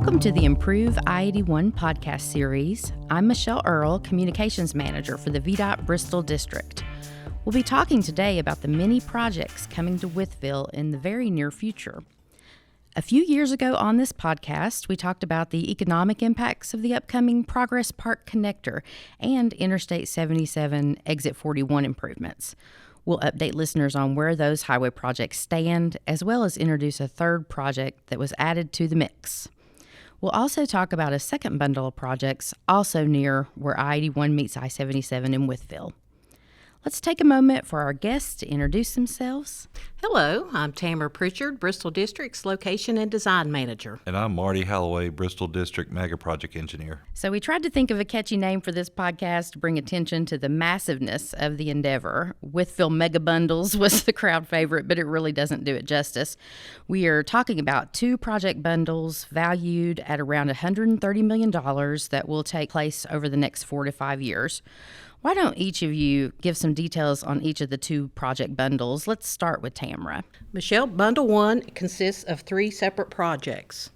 Welcome to the Improve I-81 podcast series. I'm Michelle Earl, Communications Manager for the VDOT Bristol District. We'll be talking today about the many projects coming to Wytheville in the very near future. A few years ago on this podcast, we talked about the economic impacts of the upcoming Progress Park Connector and Interstate 77 Exit 41 improvements. We'll update listeners on where those highway projects stand, as well as introduce a third project that was added to the mix. We'll also talk about a second bundle of projects also near where I-81 meets I-77 in Wytheville. Let's take a moment for our guests to introduce themselves. Hello, I'm Tamara Pritchard, Bristol District's Location and Design Manager. And I'm Marty, Halloway, Bristol District Megaproject Engineer. So we tried to think of a catchy name for this podcast to bring attention to the massiveness of the endeavor. Wytheville Mega Bundles was the crowd favorite, but it really doesn't do it justice. We are talking about two project bundles valued at around $130 million that will take place over the next 4 to 5 years. Why don't each of you give some details on each of the two project bundles? Let's start with Tamara. Michelle, Bundle 1 consists of 3 separate projects.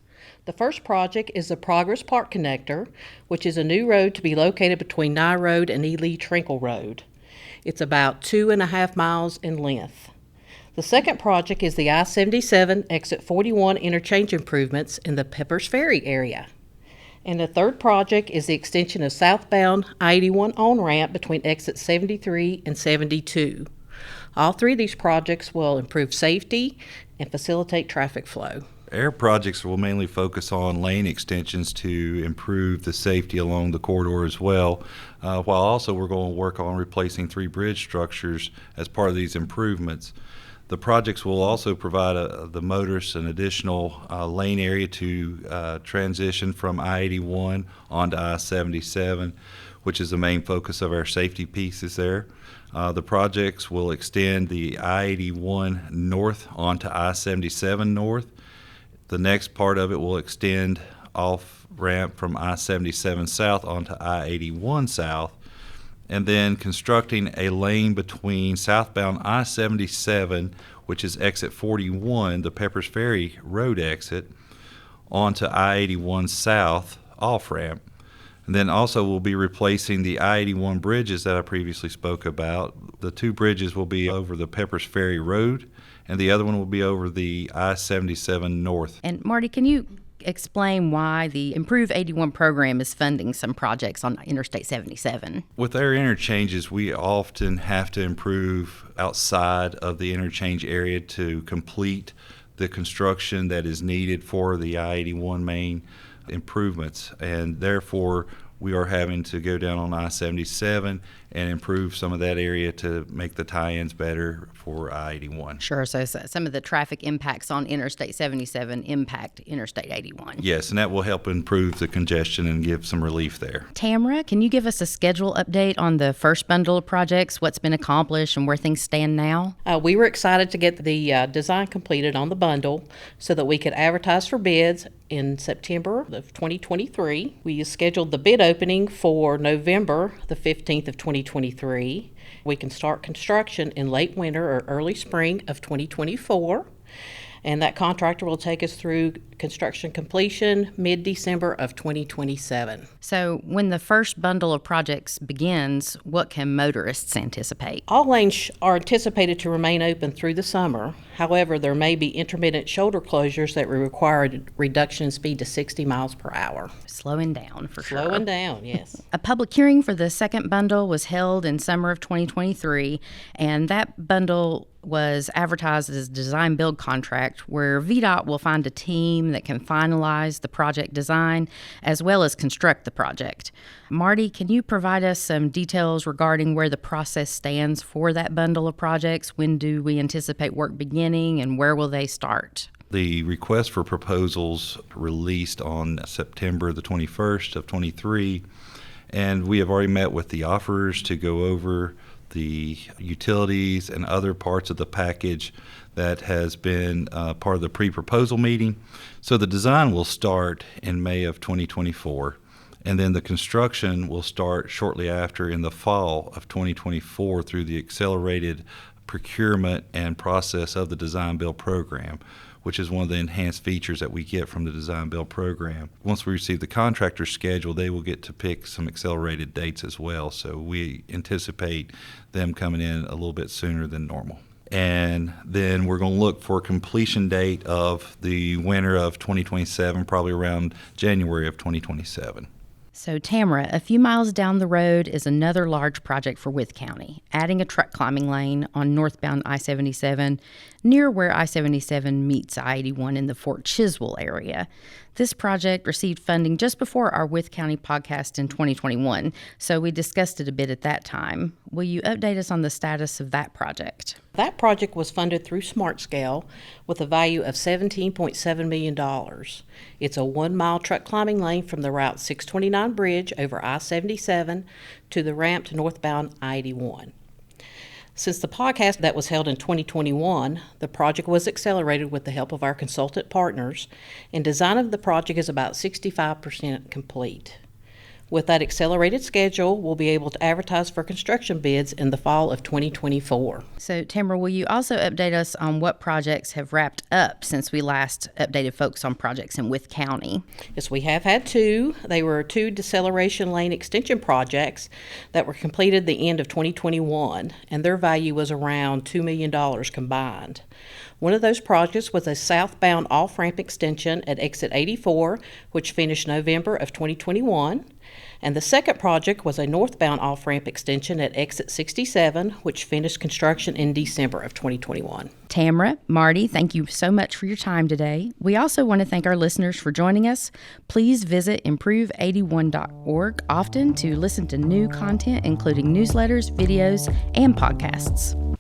The first project is the Progress Park Connector, which is a new road to be located between Nye Road and E. Lee Trinkle Road. It's about 2.5 miles in length. The second project is the I-77 Exit 41 interchange improvements in the Peppers Ferry area. And the third project is the extension of southbound I-81 on-ramp between exit 73 and 72. All 3 of these projects will improve safety and facilitate traffic flow. Our projects will mainly focus on lane extensions to improve the safety along the corridor as well, while also we're going to work on replacing 3 bridge structures as part of these improvements. The projects will also provide the motorists an additional lane area to transition from I-81 onto I-77, which is the main focus of our safety pieces there. The projects will extend the I-81 north onto I-77 north. The next part of it will extend off ramp from I-77 south onto I-81 south, and then constructing a lane between southbound I-77, which is exit 41, the Peppers Ferry Road exit, onto I-81 south off-ramp. And then also we'll be replacing the I-81 bridges that I previously spoke about. The 2 bridges will be over the Peppers Ferry Road, and the other one will be over the I-77 north. And Marty, can you explain why the Improve81 program is funding some projects on Interstate 77? With our interchanges, we often have to improve outside of the interchange area to complete the construction that is needed for the I-81 main improvements, and therefore we are having to go down on I-77 and improve some of that area to make the tie-ins better for I-81. Sure, so some of the traffic impacts on Interstate 77 impact Interstate 81. Yes, and that will help improve the congestion and give some relief there. Tamara, can you give us a schedule update on the first bundle of projects, what's been accomplished and where things stand now? We were excited to get the design completed on the bundle so that we could advertise for bids in September of 2023. We scheduled the bid opening for November the 15th of 2023. We can start construction in late winter or early spring of 2024. And that contractor will take us through construction completion mid-December of 2027. So when the first bundle of projects begins, what can motorists anticipate? All lanes are anticipated to remain open through the summer. However, there may be intermittent shoulder closures that will require a reduction in speed to 60 miles per hour. Slowing down for sure. Slowing down, yes. A public hearing for the second bundle was held in summer of 2023, and that bundle was advertised as a design-build contract where VDOT will find a team that can finalize the project design as well as construct the project. Marty, can you provide us some details regarding where the process stands for that bundle of projects? When do we anticipate work beginning and where will they start? The request for proposals released on September the 21st of 23, and we have already met with the offerers to go over the utilities and other parts of the package that has been part of the pre-proposal meeting. So the design will start in May of 2024, and then the construction will start shortly after in the fall of 2024 through the accelerated procurement and process of the design-build program, which is one of the enhanced features that we get from the design build program. Once we receive the contractor's schedule, they will get to pick some accelerated dates as well. So we anticipate them coming in a little bit sooner than normal. And then we're going to look for a completion date of the winter of 2027, probably around January of 2027. So, Tamara, a few miles down the road is another large project for Wythe County, adding a truck climbing lane on northbound I-77 near where I-77 meets I-81 in the Fort Chiswell area. This project received funding just before our Wythe County podcast in 2021, so we discussed it a bit at that time. Will you update us on the status of that project? That project was funded through SmartScale with a value of $17.7 million. It's a 1-mile truck climbing lane from the Route 629 bridge over I-77 to the ramp to northbound I-81. Since the podcast that was held in 2021, the project was accelerated with the help of our consultant partners, and design of the project is about 65% complete. With that accelerated schedule, we'll be able to advertise for construction bids in the fall of 2024. So, Tamara, will you also update us on what projects have wrapped up since we last updated folks on projects in Wythe County? Yes, we have had two. They were 2 deceleration lane extension projects that were completed the end of 2021, and their value was around $2 million combined. One of those projects was a southbound off-ramp extension at exit 84, which finished November of 2021. And the second project was a northbound off-ramp extension at exit 67, which finished construction in December of 2021. Tamara, Marty, thank you so much for your time today. We also want to thank our listeners for joining us. Please visit Improve81.org often to listen to new content, including newsletters, videos, and podcasts.